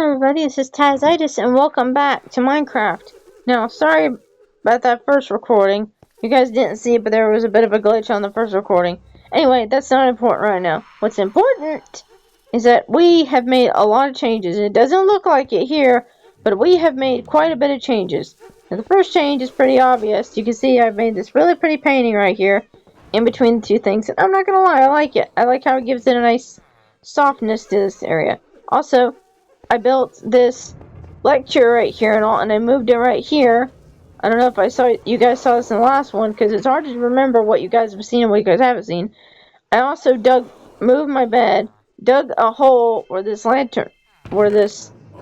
everybody, this is Tazzitis, and welcome back to Minecraft. Now, sorry about that first recording. You guys didn't see it, but there was a bit of a glitch on the first recording. Anyway, that's not important right now. What's important is that we have made a lot of changes. It doesn't look like it here, but we have made quite a bit of changes. Now, the first change is pretty obvious. You can see I've made this really pretty painting right here, in between the two things. And I'm not gonna lie, I like it. I like how it gives it a nice softness to this area. Also, I built this lecture right here and all, and I moved it right here. I don't know if you guys saw this in the last one, because it's hard to remember what you guys have seen and what you guys haven't seen. I also moved my bed, dug a hole where this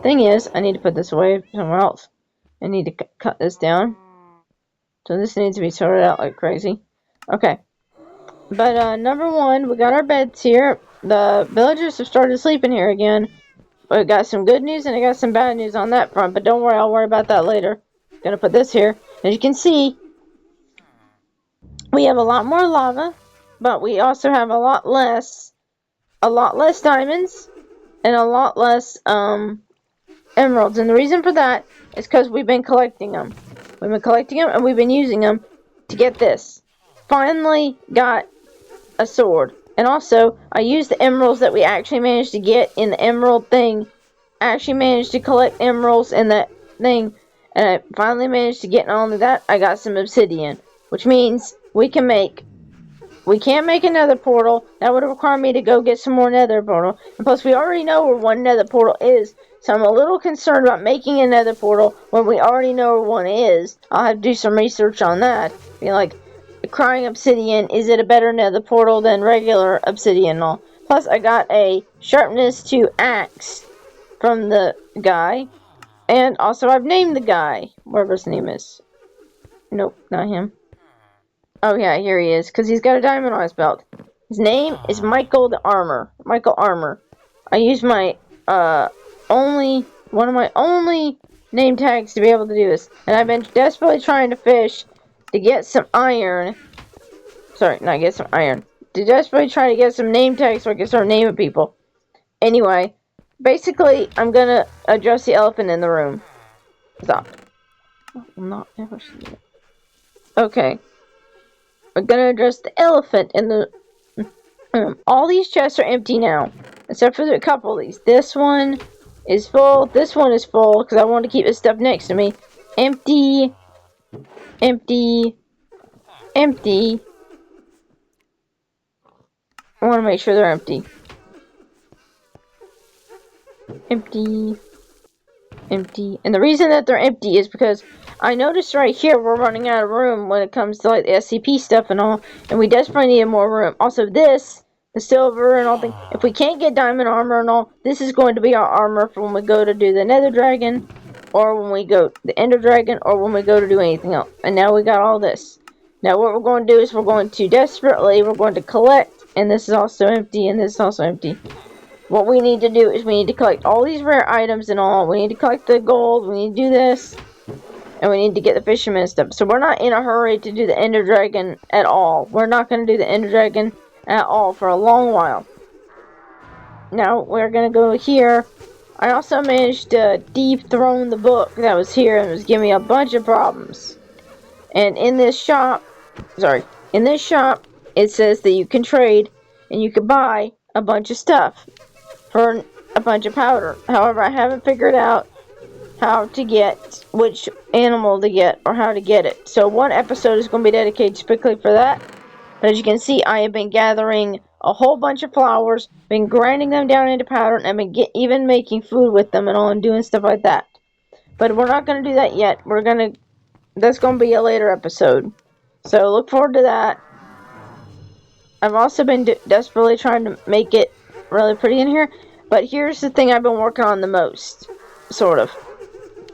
thing is. I need to put this away somewhere else. I need to cut this down. So this needs to be sorted out like crazy. Okay. But, number one, we got our beds here. The villagers have started sleeping here again. I got some good news and I got some bad news on that front, but don't worry, I'll worry about that later. Gonna put this here. As you can see, we have a lot more lava, but we also have a lot less diamonds and a lot less emeralds. And the reason for that is because we've been collecting them. We've been collecting them and we've been using them to get this. Finally got a sword. And also, I used the emeralds that we actually managed to get in the emerald thing. I actually managed to collect emeralds in that thing. And I finally managed to get, not only that, I got some obsidian. Which means we can't make another portal. That would require me to go get some more nether portal. And plus, we already know where one nether portal is. So I'm a little concerned about making a nether portal when we already know where one is. I'll have to do some research on that. Be like, crying obsidian, is it a better nether portal than regular obsidian and all? Plus, I got a sharpness 2 axe from the guy. And also, I've named the guy, whatever his name is. Nope, not him. Oh yeah, here he is, because he's got a diamond on his belt. His name is Michael Armor. I used my, one of my only name tags to be able to do this. And I've been desperately trying to fish to get some iron. Sorry, not get some iron. To desperately try to get some name tags so I can start naming people. Anyway, basically, I'm gonna address the elephant in the room. Stop. I'm not ever seeing it. Okay. We're gonna address the elephant in the room. All these chests are empty now. Except for a couple of these. This one is full. This one is full because I want to keep this stuff next to me. Empty. Empty. Empty. I want to make sure they're empty. Empty. Empty. And the reason that they're empty is because I noticed right here we're running out of room when it comes to like the SCP stuff and all. And we desperately need more room. Also this, the silver and all things. If we can't get diamond armor and all, this is going to be our armor for when we go to do the nether dragon. Or when we go to the ender dragon. Or when we go to do anything else. And now we got all this. Now what we're going to do is we're going to collect. And this is also empty. And this is also empty. What we need to do is we need to collect all these rare items and all. We need to collect the gold. We need to do this. And we need to get the fisherman stuff. So we're not in a hurry to do the ender dragon at all. We're not going to do the ender dragon at all for a long while. Now we're going to go here. I also managed to dethrone the book that was here and it was giving me a bunch of problems. And in this shop, it says that you can trade and you can buy a bunch of stuff for a bunch of powder. However, I haven't figured out how to get which animal to get or how to get it. So one episode is going to be dedicated strictly for that. But as you can see, I have been gathering a whole bunch of flowers, been grinding them down into powder, and I've been even making food with them and all, and doing stuff like that. But we're not going to do that yet. That's going to be a later episode. So look forward to that. I've also been desperately trying to make it really pretty in here. But here's the thing I've been working on the most. Sort of.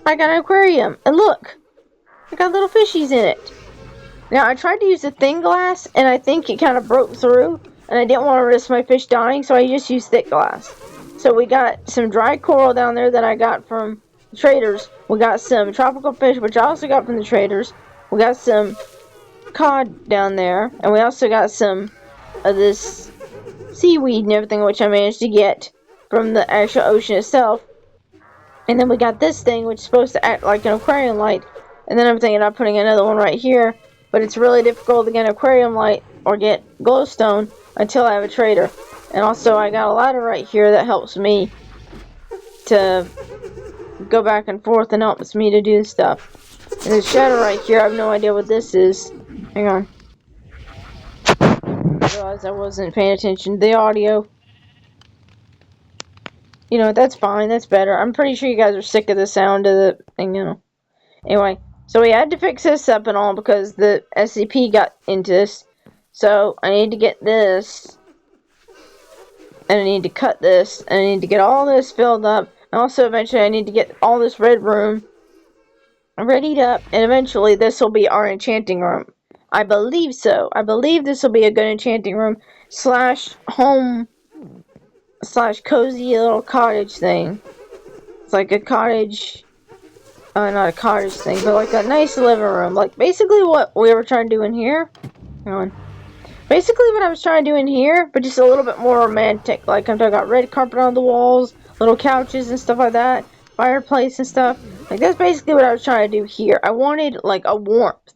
I got an aquarium. And look. I got little fishies in it. Now, I tried to use a thin glass. And I think it kind of broke through. And I didn't want to risk my fish dying. So I just used thick glass. So we got some dry coral down there that I got from the traders. We got some tropical fish, which I also got from the traders. We got some cod down there. And we also got some of this seaweed and everything, which I managed to get from the actual ocean itself. And then we got this thing, which is supposed to act like an aquarium light. And then I'm thinking about putting another one right here. But it's really difficult to get an aquarium light or get glowstone until I have a trader. And also, I got a ladder right here that helps me to go back and forth and helps me to do stuff. And there's a shadow right here. I have no idea what this is. Hang on. I realized I wasn't paying attention to the audio. You know, that's fine. That's better. I'm pretty sure you guys are sick of the sound of the thing, you know. Anyway, so we had to fix this up and all because the s.c.p got into this. So I need to get this. And I need to cut this. And I need to get all this filled up. And also eventually I need to get all this red room readied up. And eventually this will be our enchanting room. I believe so. I believe this will be a good enchanting room slash home slash cozy little cottage thing. It's like a cottage, not a cottage thing, but like a nice living room. Like basically what we were trying to do in here. Hang on. Basically what I was trying to do in here, but just a little bit more romantic. Like I'm talking about red carpet on the walls, little couches and stuff like that, fireplace and stuff. Like that's basically what I was trying to do here. I wanted like a warmth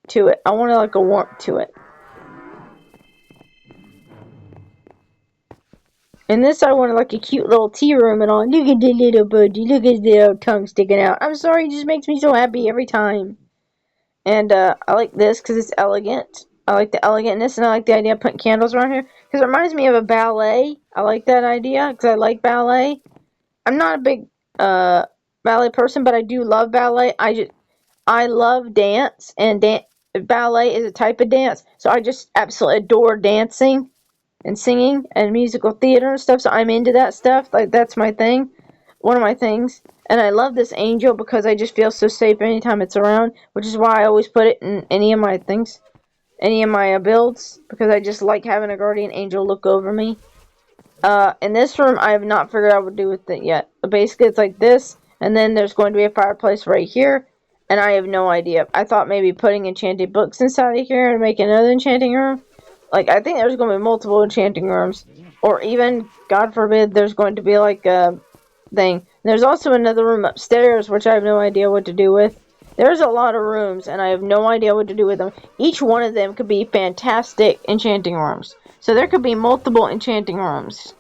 to it. I wanted like a warmth to it. And this I wanted like a cute little tea room and all. Look at the little budgie. Look at the little tongue sticking out. I'm sorry, it just makes me so happy every time. And I like this because it's elegant. I like the elegantness and I like the idea of putting candles around here. Because it reminds me of a ballet. I like that idea because I like ballet. I'm not a big ballet person, but I do love ballet. I love dance. And ballet is a type of dance. So I just absolutely adore dancing and singing and musical theater and stuff, so I'm into that stuff. Like that's my thing, one of my things. And I love this angel because I just feel so safe anytime it's around, which is why I always put it in any of my things, any of my builds, because I just like having a guardian angel look over me. In this room, I have not figured out what to do with it yet. But basically, it's like this, and then there's going to be a fireplace right here, and I have no idea. I thought maybe putting enchanted books inside of here and making another enchanting room. Like, I think there's going to be multiple enchanting rooms. Or even, God forbid, there's going to be, like, a thing. There's also another room upstairs, which I have no idea what to do with. There's a lot of rooms, and I have no idea what to do with them. Each one of them could be fantastic enchanting rooms. So there could be multiple enchanting rooms.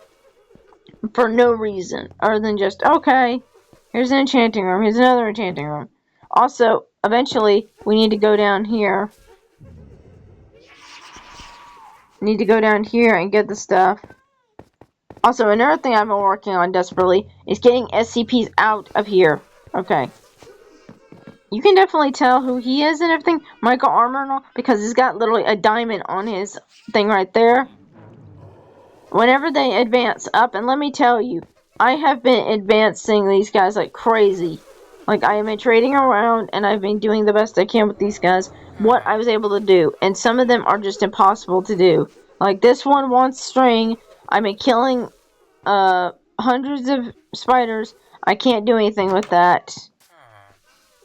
For no reason. Other than just, okay, here's an enchanting room. Here's another enchanting room. Also, eventually, we need to go down here. Need to go down here and get the stuff. Also, another thing I've been working on desperately is getting SCPs out of here. Okay. You can definitely tell who he is and everything. Michael Armor and all. Because he's got literally a diamond on his thing right there. Whenever they advance up, and let me tell you, I have been advancing these guys like crazy. Like, I have been trading around, and I've been doing the best I can with these guys. What I was able to do. And some of them are just impossible to do. Like, this one wants string. I've been killing hundreds of spiders. I can't do anything with that.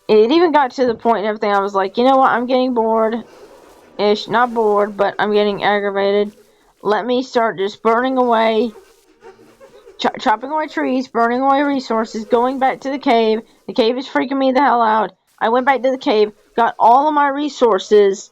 It even got to the point and everything, I was like, you know what, I'm getting bored-ish. Not bored, but I'm getting aggravated. Let me start just burning away, chopping away trees, burning away resources, going back to the cave. The cave is freaking me the hell out. I went back to the cave, got all of my resources,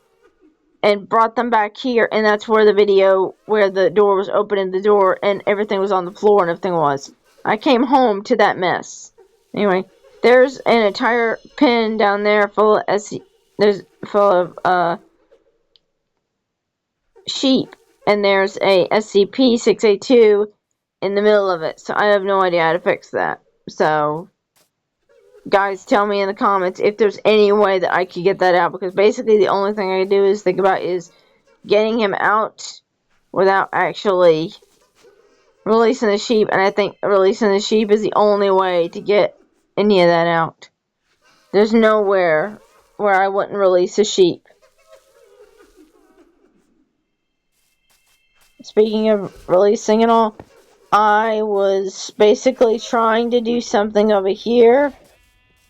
and brought them back here. And that's where the video, where the door was opening the door, and everything was on the floor and everything was. I came home to that mess. Anyway, there's an entire pen down there full of sheep. And there's a SCP-682 in the middle of it. So I have no idea how to fix that. So, guys, tell me in the comments if there's any way that I could get that out. Because basically the only thing I can do is think about is getting him out without actually releasing the sheep. And I think releasing the sheep is the only way to get any of that out. There's nowhere where I wouldn't release a sheep. Speaking of releasing and all, I was basically trying to do something over here.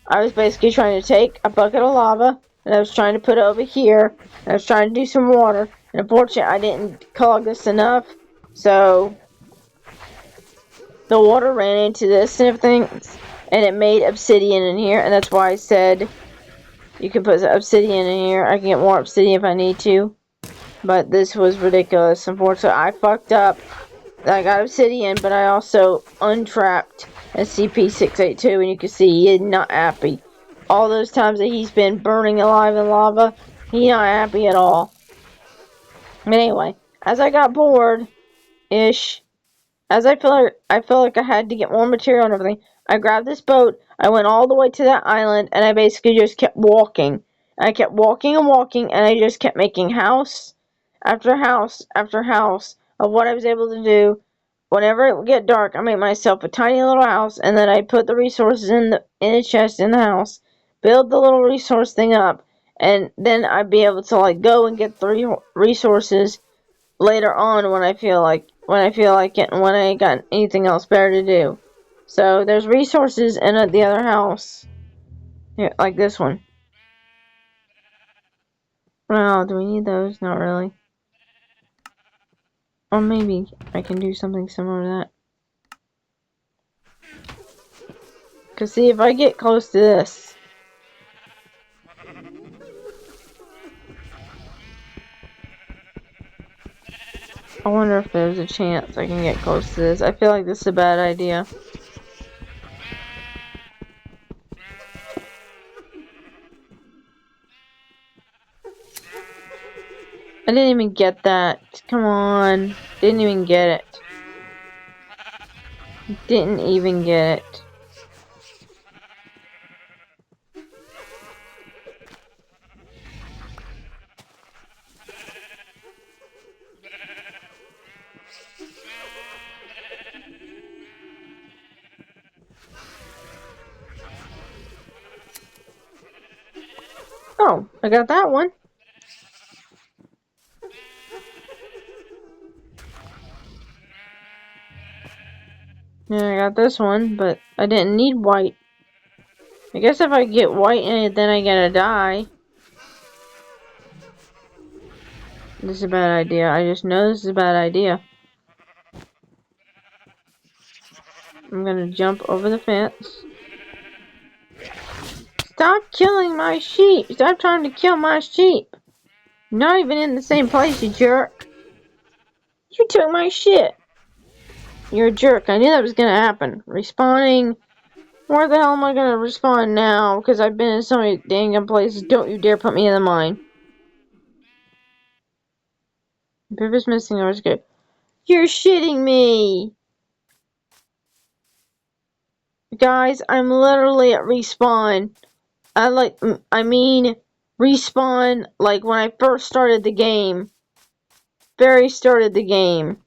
I was basically trying to take a bucket of lava, and I was trying to put it over here, and I was trying to do some water, and unfortunately I didn't clog this enough, so the water ran into this and everything, and it made obsidian in here, and that's why I said you can put obsidian in here. I can get more obsidian if I need to, but this was ridiculous. Unfortunately, I fucked up. I got obsidian, but I also untrapped SCP-682, and you can see he is not happy. All those times that he's been burning alive in lava, he's not happy at all. But anyway, as I got bored-ish, as I felt like I had to get more material and everything, I grabbed this boat, I went all the way to that island, and I basically just kept walking. I kept walking and walking, and I just kept making house after house after house of what I was able to do. Whenever it would get dark, I made myself a tiny little house, and then I put the resources in a chest in the house, build the little resource thing up, and then I'd be able to like go and get the resources later on when I feel like it, and when I ain't got anything else better to do. So there's resources in the other house, here, like this one. Well, do we need those? Not really. Or maybe I can do something similar to that. Cause see, if I get close to this, I wonder if there's a chance I can get close to this. I feel like this is a bad idea. I didn't even get that. Come on. Didn't even get it. Didn't even get it. Oh, I got that one. Yeah, I got this one, but I didn't need white. I guess if I get white in it, then I gotta die. This is a bad idea. I just know this is a bad idea. I'm gonna jump over the fence. Stop killing my sheep! Stop trying to kill my sheep! You're not even in the same place, you jerk. You took my shit. You're a jerk. I knew that was gonna happen. Respawning. Where the hell am I gonna respawn now? Because I've been in so many dang places. Don't you dare put me in the mine. If it's missing, I was good. You're shitting me! Guys, I'm literally at respawn. I mean, respawn, like when I first started the game. Very started the game.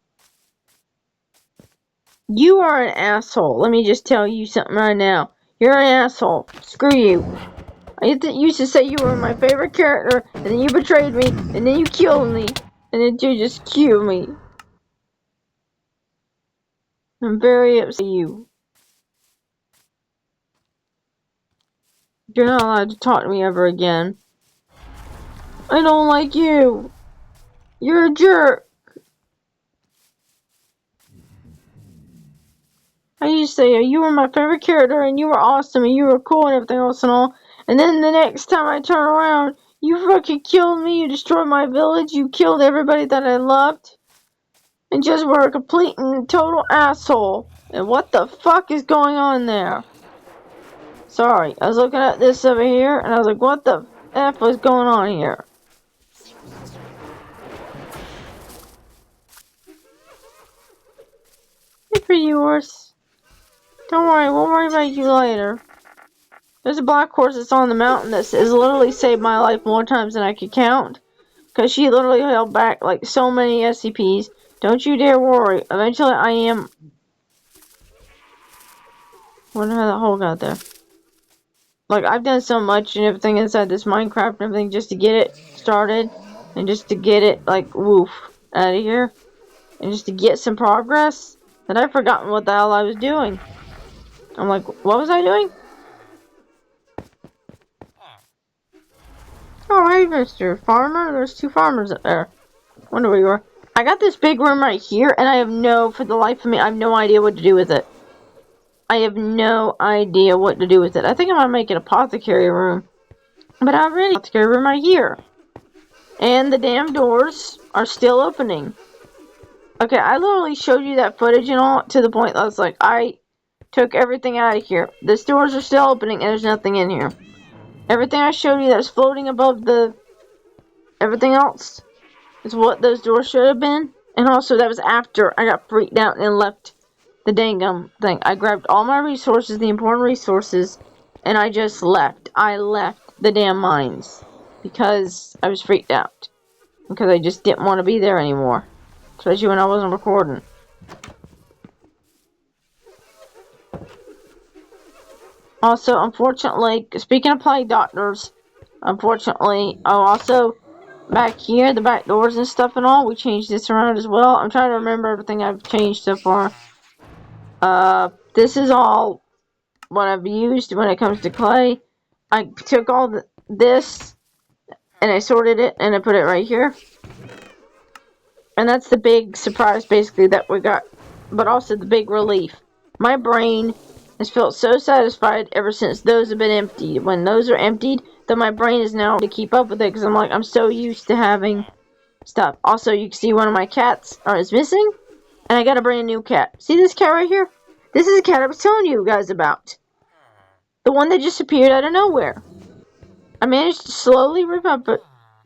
You are an asshole. Let me just tell you something right now. You're an asshole. Screw you. I used to say you were my favorite character, and then you betrayed me, and then you killed me, and then you just killed me. I'm very upset with you. You're not allowed to talk to me ever again. I don't like you. You're a jerk. I used to say you were my favorite character, and you were awesome, and you were cool, and everything else and all. And then the next time I turn around, you fucking killed me. You destroyed my village. You killed everybody that I loved. And just were a complete and total asshole. And what the fuck is going on there? Sorry, I was looking at this over here, and I was like, what the F was going on here? Good for yours. Don't worry, we'll worry about you later. There's a black horse that's on the mountain that has literally saved my life more times than I could count. Because she literally held back like so many SCPs. Don't you dare worry. Eventually I am... Wonder how that hole got there. Like, I've done so much and everything inside this Minecraft and everything just to get it started. And just to get it, like, woof, out of here. And just to get some progress. That I've forgotten what the hell I was doing. I'm like, what was I doing? Oh, hey, Mr. Farmer. There's two farmers up there. Wonder where you are. I got this big room right here, and I have for the life of me, I have no idea what to do with it. I have no idea what to do with it. I think I might make an apothecary room. But I already have an apothecary room right here. And the damn doors are still opening. Okay, I literally showed you that footage and all to the point that I was like, I took everything out of here. These doors are still opening and there's nothing in here. Everything I showed you that's floating above the... everything else is what those doors should have been. And also, that was after I got freaked out and left the dang thing. I grabbed all my resources, the important resources, and I just left. I left the damn mines because I was freaked out. Because I just didn't want to be there anymore. Especially when I wasn't recording. Also, unfortunately, speaking of plague doctors, unfortunately, also back here, the back doors and stuff and all, we changed this around as well. I'm trying to remember everything I've changed so far. This is all what I've used when it comes to clay. I took all this and I sorted it and I put it right here. And that's the big surprise basically that we got, but also the big relief. My brain has felt so satisfied ever since those have been emptied. When those are emptied, then my brain is now to keep up with it because I'm so used to having stuff. Also, you can see one of my cats is missing, and I got a brand new cat. See this cat right here? This is a cat I was telling you guys about. The one that just appeared out of nowhere. I managed to slowly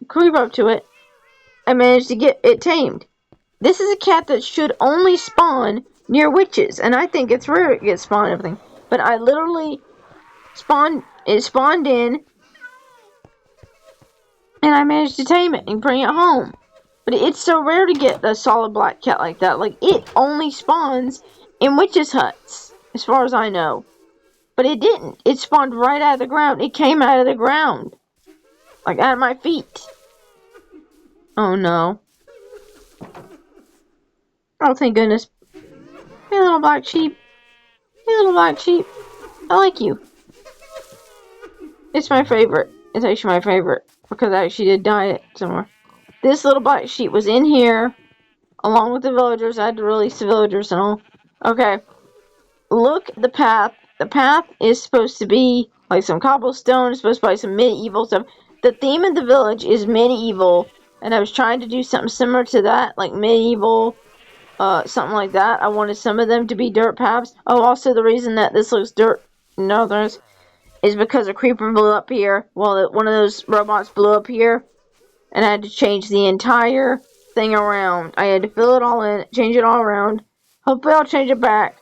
creep up to it. I managed to get it tamed. This is a cat that should only spawn near witches, and I think it's rare it gets spawned and everything. But I literally spawned in, and I managed to tame it and bring it home. But it's so rare to get a solid black cat like that. Like, it only spawns in witches' huts, as far as I know. But it didn't. It spawned right out of the ground. It came out of the ground. Like, out of my feet. Oh, no. Oh, thank goodness. Hey, little black sheep. Hey, little black sheep. I like you. It's my favorite. It's actually my favorite. Because I actually did dye it somewhere. This little black sheep was in here. Along with the villagers. I had to release the villagers and all. Okay. Look at the path. The path is supposed to be like some cobblestone. It's supposed to be like some medieval stuff. The theme of the village is medieval. And I was trying to do something similar to that. Like medieval. Something like that. I wanted some of them to be dirt paths. Oh, also the reason that this looks dirt is because a creeper blew up here. Well, one of those robots blew up here. And I had to change the entire thing around. I had to fill it all in, change it all around. Hopefully I'll change it back.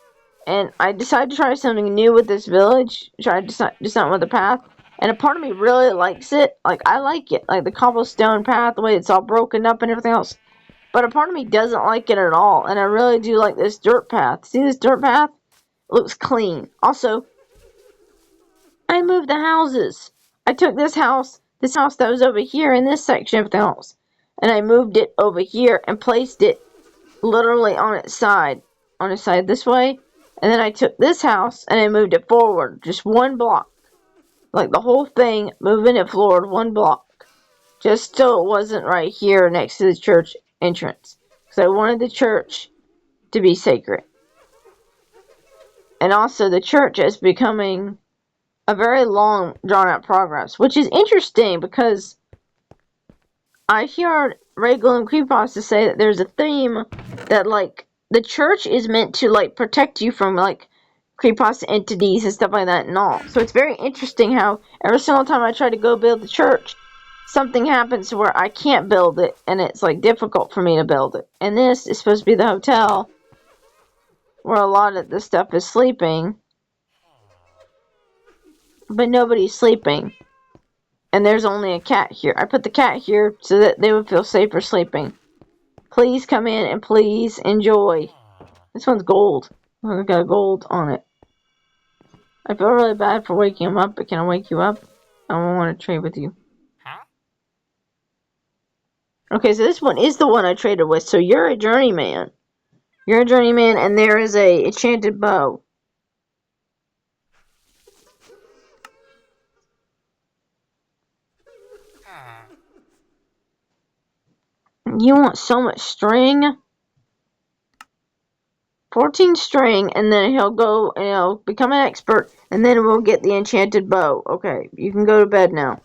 And I decided to try something new with this village. Try to do something with the path. And a part of me really likes it. Like, I like it. Like, the cobblestone path, the way it's all broken up and everything else. But a part of me doesn't like it at all. And I really do like this dirt path. See this dirt path? It looks clean. Also, I moved the houses. I took this house that was over here in this section of the house. And I moved it over here and placed it literally on its side. On its side this way. And then I took this house and I moved it forward. Just one block. Like the whole thing, moving it forward one block. Just so it wasn't right here next to the church entrance. Because I wanted the church to be sacred. And also the church is becoming a very long, drawn-out progress. Which is interesting because I hear Regal and Creepypasta say that there's a theme that, like, the church is meant to, like, protect you from, like, creepypasta entities and stuff like that and all. So it's very interesting how every single time I try to go build the church, something happens to where I can't build it, and it's, like, difficult for me to build it. And this is supposed to be the hotel, where a lot of the stuff is sleeping. But nobody's sleeping. And there's only a cat here. I put the cat here so that they would feel safer sleeping. Please come in and please enjoy. This one's gold. It's got gold on it. I feel really bad for waking him up, but can I wake you up? I don't want to trade with you. Okay, so this one is the one I traded with. So you're a journeyman. You're a journeyman, and there is a enchanted bow. You want so much string? 14 string, and then he'll go and he'll become an expert, and then we'll get the enchanted bow. Okay, you can go to bed now.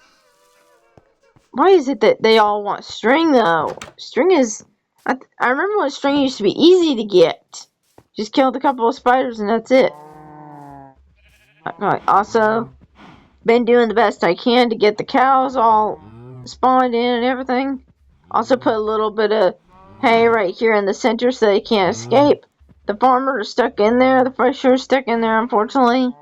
Why is it that they all want string, though? String is... I remember when string used to be easy to get. Just killed a couple of spiders and that's it. Also, been doing the best I can to get the cows all spawned in and everything. Also put a little bit of hay right here in the center so they can't escape. The farmer is stuck in there. The fisher is stuck in there, unfortunately.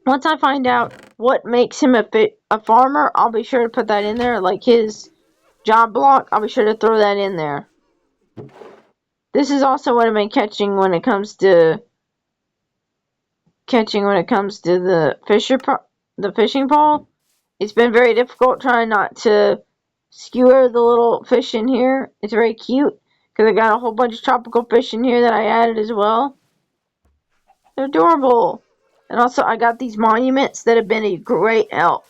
Once I find out what makes him a farmer, I'll be sure to put that in there. Like his job block, I'll be sure to throw that in there. This is also what I've been catching when it comes to the fishing pole. It's been very difficult trying not to skewer the little fish in here. It's very cute because I got a whole bunch of tropical fish in here that I added as well. They're adorable. And also I got these monuments that have been a great help.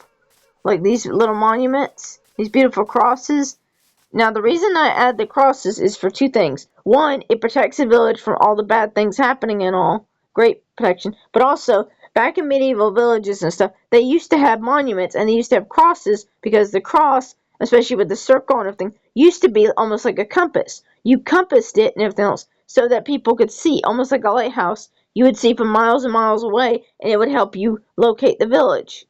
Like these little monuments, these beautiful crosses. Now the reason I add the crosses is for two things. One, it protects the village from all the bad things happening and all. Great protection. But also, back in medieval villages and stuff, they used to have monuments and they used to have crosses because the cross, especially with the circle and everything, used to be almost like a compass. You compassed it and everything else so that people could see, almost like a lighthouse. You would see from miles and miles away, and it would help you locate the village.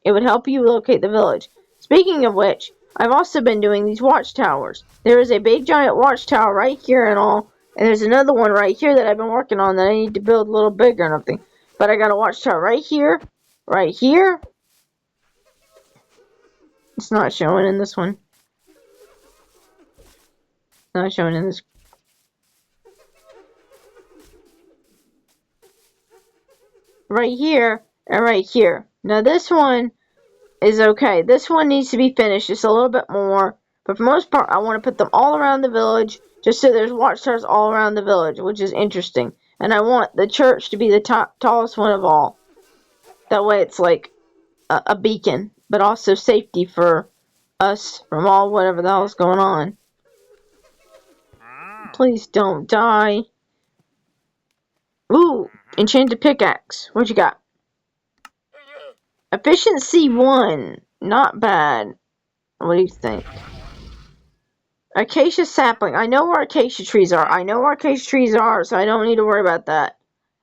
Speaking of which, I've also been doing these watchtowers. There is a big giant watchtower right here and all, and there's another one right here that I've been working on that I need to build a little bigger and everything. But I got a watchtower right here, right here. It's not showing in this one. Not showing in this. Right here and right here. Now this one is okay. This one needs to be finished just a little bit more. But for the most part, I want to put them all around the village, just so there's watchtowers all around the village, which is interesting. And I want the church to be the tallest one of all. That way it's like a beacon, but also safety for us from all whatever the hell is going on. Please don't die. Ooh, enchanted pickaxe. What you got? Efficiency 1. Not bad. What do you think? Acacia sapling. I know where acacia trees are. So I don't need to worry about that.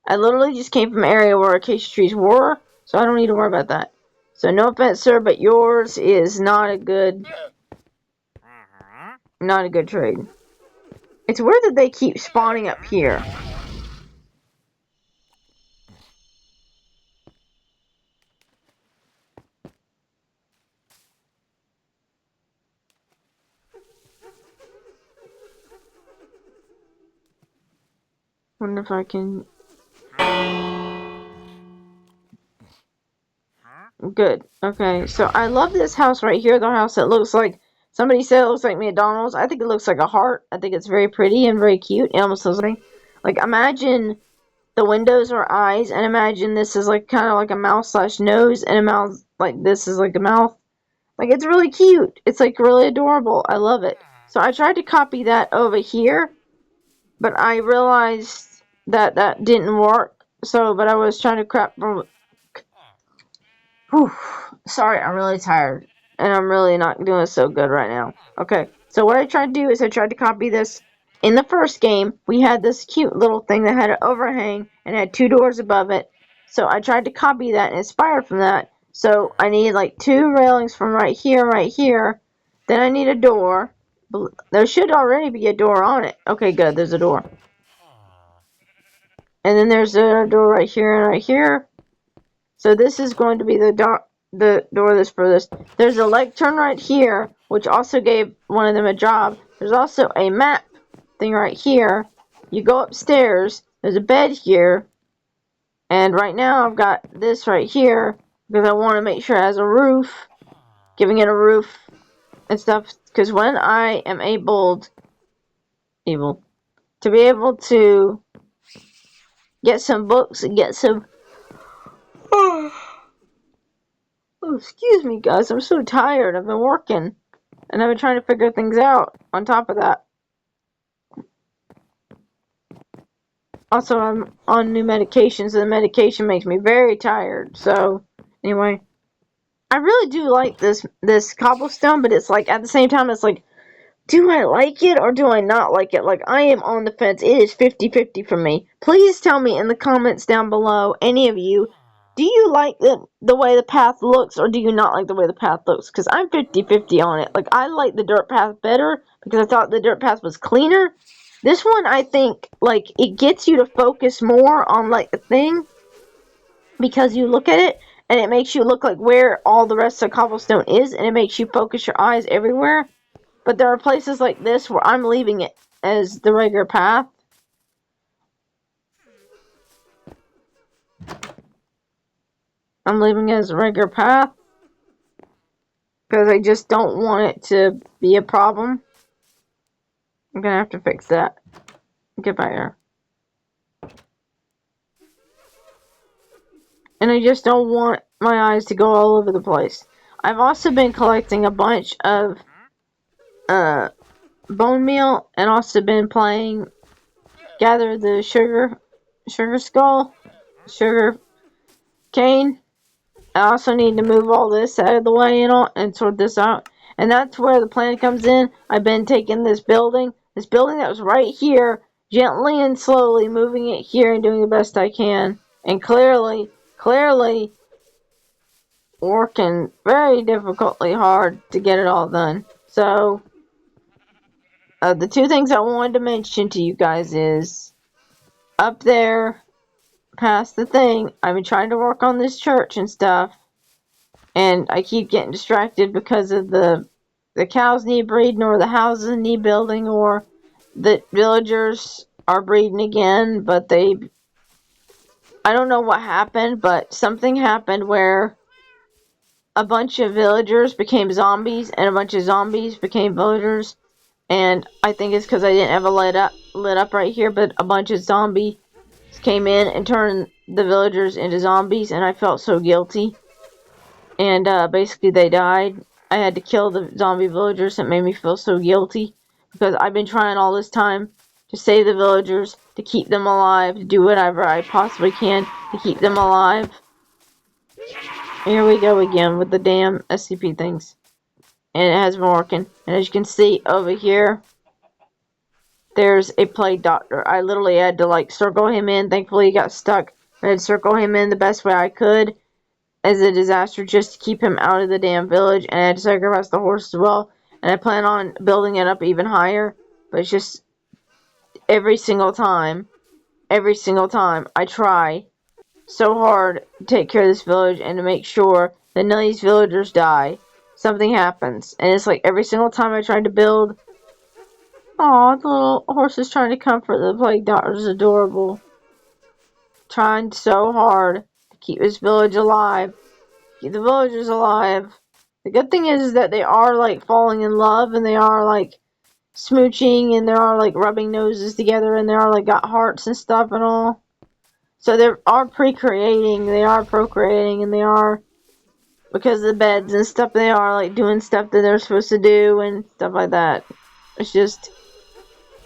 I literally just came from an area where acacia trees were, so I don't need to worry about that. So no offense, sir, but yours is not a good trade. It's weird that they keep spawning up here. Wonder if I can... Good. Okay, so I love this house right here. The house that looks like... Somebody said it looks like McDonald's. I think it looks like a heart. I think it's very pretty and very cute. It almost looks like imagine the windows are eyes, and imagine this is like kind of like a mouth / nose, and a mouth like this is like a mouth. Like, it's really cute. It's like really adorable. I love it. So I tried to copy that over here, but I realized that that didn't work. But I was trying to crap from... Whew. Sorry, I'm really tired. And I'm really not doing so good right now. Okay, so what I tried to do is I tried to copy this. In the first game, we had this cute little thing that had an overhang and had 2 doors above it. So I tried to copy that and inspire from that. So I need like 2 railings from right here. Then I need a door. There should already be a door on it. Okay, good, there's a door. And then there's a door right here and right here. So this is going to be the door that's for this. There's a lectern right here, which also gave one of them a job. There's also a map thing right here. You go upstairs. There's a bed here. And right now I've got this right here because I want to make sure it has a roof. Giving it a roof and stuff. Because when I am able to be able to get some books and get some... Oh, excuse me, guys. I'm so tired. I've been working. And I've been trying to figure things out on top of that. Also, I'm on new medication, so the medication makes me very tired. So, anyway, I really do like this cobblestone, but it's like at the same time, it's like, do I like it or do I not like it? Like, I am on the fence. It is 50-50 for me. Please tell me in the comments down below, any of you, do you like the way the path looks or do you not like the way the path looks? Because I'm 50-50 on it. Like, I like the dirt path better because I thought the dirt path was cleaner. This one, I think, like, it gets you to focus more on, like, the thing because you look at it and it makes you look like where all the rest of cobblestone is and it makes you focus your eyes everywhere. But there are places like this where I'm leaving it as the regular path. I'm leaving it as a regular path because I just don't want it to be a problem. I'm gonna have to fix that. Get back here. And I just don't want my eyes to go all over the place. I've also been collecting a bunch of bone meal and also been playing gather the sugar skull, sugar cane. I also need to move all this out of the way and sort this out. And that's where the plan comes in. I've been taking this building that was right here, gently and slowly moving it here and doing the best I can. And clearly working very difficultly hard to get it all done. So, the two things I wanted to mention to you guys is, up there, past the thing, I've been trying to work on this church and stuff. And I keep getting distracted because of the cows need breeding or the houses need building or the villagers are breeding again, but I don't know what happened, but something happened where a bunch of villagers became zombies and a bunch of zombies became villagers, and I think it's because I didn't have a lit up right here, but a bunch of zombies came in and turned the villagers into zombies, and I felt so guilty. And basically they died. I had to kill the zombie villagers. It made me feel so guilty because I've been trying all this time to save the villagers, to keep them alive, to do whatever I possibly can to keep them alive. Here we go again with the damn s.c.p things. And it has been working. And as you can see over here, there's a plague doctor. I literally had to like circle him in. Thankfully he got stuck. I had to circle him in the best way I could as a disaster just to keep him out of the damn village, and I had to sacrifice the horse as well, and I plan on building it up even higher, but it's just every single time I try so hard to take care of this village and to make sure that none of these villagers die, something happens, and it's like every single time I try to build. Aw, the little horse is trying to comfort the plague doctor. Is adorable. Trying so hard to keep this village alive. Keep the villagers alive. The good thing is that they are like falling in love and they are like smooching and they are like rubbing noses together and they are like got hearts and stuff and all. So they are procreating and they are, because of the beds and stuff, they are like doing stuff that they're supposed to do and stuff like that. It's just,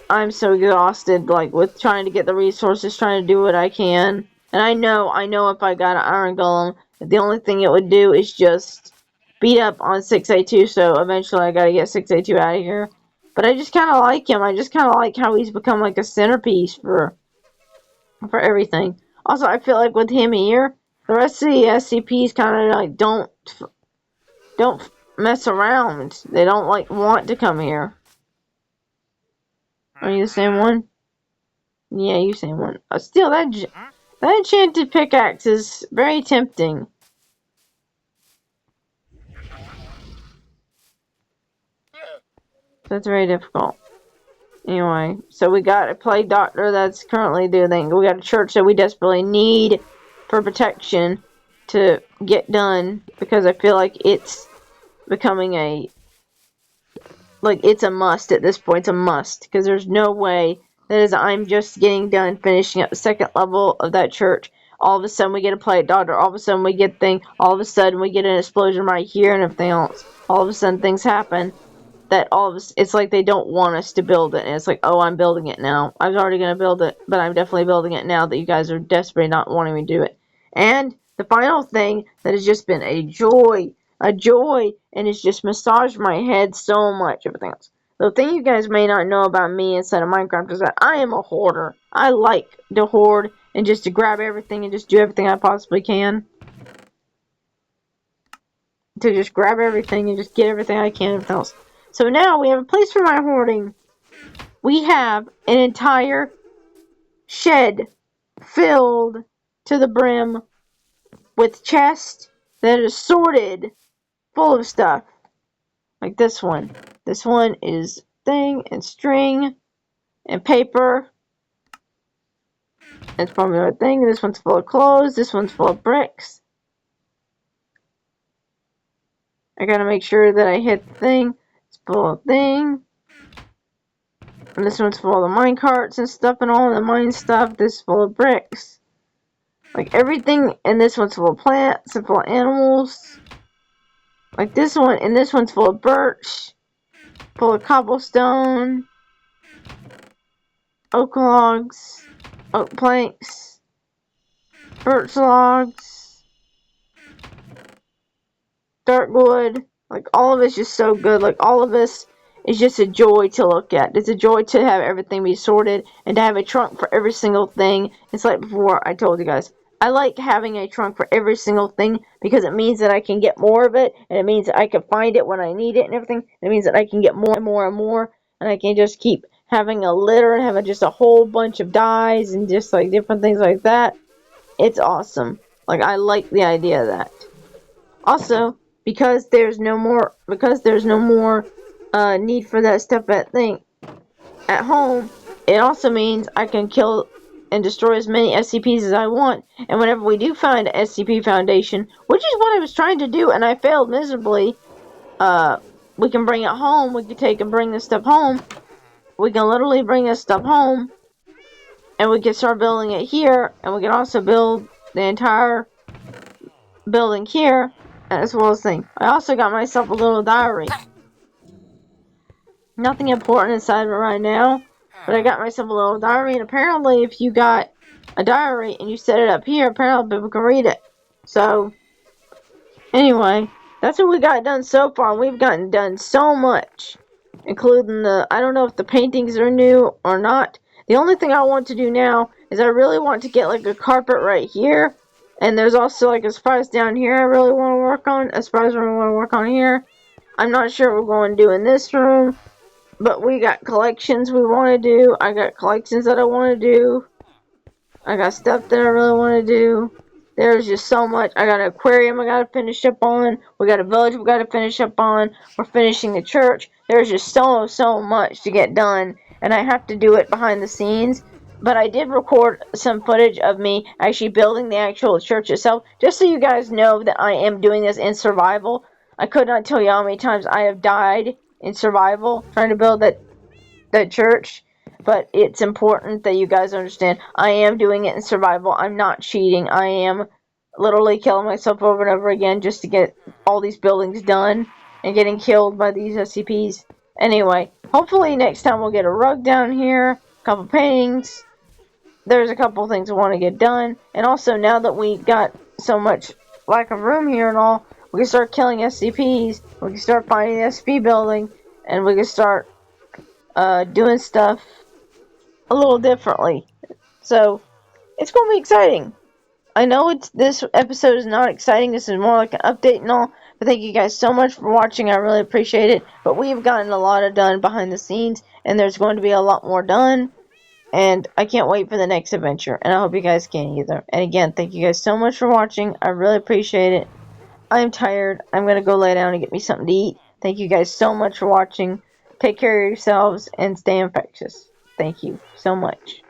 I'm so exhausted like with trying to get the resources, trying to do what I can. And I know if I got an iron golem, the only thing it would do is just beat up on 682, so eventually I gotta get 682 out of here. But I just kinda like him. I just kinda like how he's become like a centerpiece for everything. Also, I feel like with him here, the rest of the SCPs kinda like don't mess around. They don't like want to come here. Are you the same one? Yeah, you same one. Still, that enchanted pickaxe is very tempting. That's very difficult. Anyway, so we got a plague doctor that's currently doing. We got a church that we desperately need for protection to get done because I feel like it's becoming it's a must at this point. It's a must because there's no way that as I'm just getting done finishing up the second level of that church, all of a sudden we get a plague doctor, all of a sudden we get thing, all of a sudden we get an explosion right here and everything else. All of a sudden things happen. that all of us, it's like they don't want us to build it, and it's like, oh, I'm building it now. I was already going to build it, but I'm definitely building it now that you guys are desperately not wanting me to do it. And the final thing that has just been a joy, and it's just massaged my head so much, everything else. The thing you guys may not know about me inside of Minecraft is that I am a hoarder. I like to hoard and just to grab everything and just do everything I possibly can. To just grab everything and just get everything I can and everything else. So now we have a place for my hoarding. We have an entire shed filled to the brim with chests that are sorted full of stuff. Like this one. This one is thing and string and paper. It's probably another thing. This one's full of clothes. This one's full of bricks. I gotta make sure that I hit the thing. It's full of thing. And this one's full of mine carts and stuff and all the mine stuff. This is full of bricks. Like everything. And this one's full of plants and full of animals. Like this one. And this one's full of birch. Full of cobblestone. Oak logs. Oak planks. Birch logs. Dark wood. Like all of it's just so good. Like all of this is just a joy to look at. It's a joy to have everything be sorted and to have a trunk for every single thing. It's like before I told you guys. I like having a trunk for every single thing because it means that I can get more of it, and it means that I can find it when I need it and everything. It means that I can get more and more and more, and I can just keep having a litter and having just a whole bunch of dyes and just like different things like that. It's awesome. Like I like the idea of that. Also, because there's no more need for that stuff at home, it also means I can kill and destroy as many SCPs as I want. And whenever we do find an SCP foundation, which is what I was trying to do, and I failed miserably, we can bring it home. We can take and bring this stuff home. We can literally bring this stuff home, and we can start building it here, and we can also build the entire building here, as well as thing. I also got myself a little diary. Nothing important inside of it right now, but I got myself a little diary, and apparently if you got a diary and you set it up here, apparently people can read it. So, anyway, that's what we got done so far. We've gotten done so much, including I don't know if the paintings are new or not. The only thing I want to do now is I really want to get like a carpet right here, and there's also like a surprise down here I really want to work on, a surprise room I want to work on here. I'm not sure what we're going to do in this room. But we got collections we want to do. I got collections that I want to do. I got stuff that I really want to do. There's just so much. I got an aquarium I got to finish up on. We got a village we got to finish up on. We're finishing the church. There's just so much to get done. And I have to do it behind the scenes. But I did record some footage of me actually building the actual church itself. Just so you guys know that I am doing this in survival. I could not tell you how many times I have died in survival trying to build that church, but it's important that you guys understand I am doing it in survival. I'm not cheating. I am literally killing myself over and over again just to get all these buildings done and getting killed by these SCPs. Anyway, hopefully next time we'll get a rug down here, a couple paintings. There's a couple things I want to get done, and also now that we got so much lack of room here and all, we can start killing SCPs, we can start finding the SCP building, and we can start doing stuff a little differently. So, it's going to be exciting. I know this episode is not exciting, this is more like an update and all, but thank you guys so much for watching, I really appreciate it. But we've gotten a lot of done behind the scenes, and there's going to be a lot more done. And I can't wait for the next adventure, and I hope you guys can either. And again, thank you guys so much for watching, I really appreciate it. I'm tired. I'm going to go lay down and get me something to eat. Thank you guys so much for watching. Take care of yourselves and stay infectious. Thank you so much.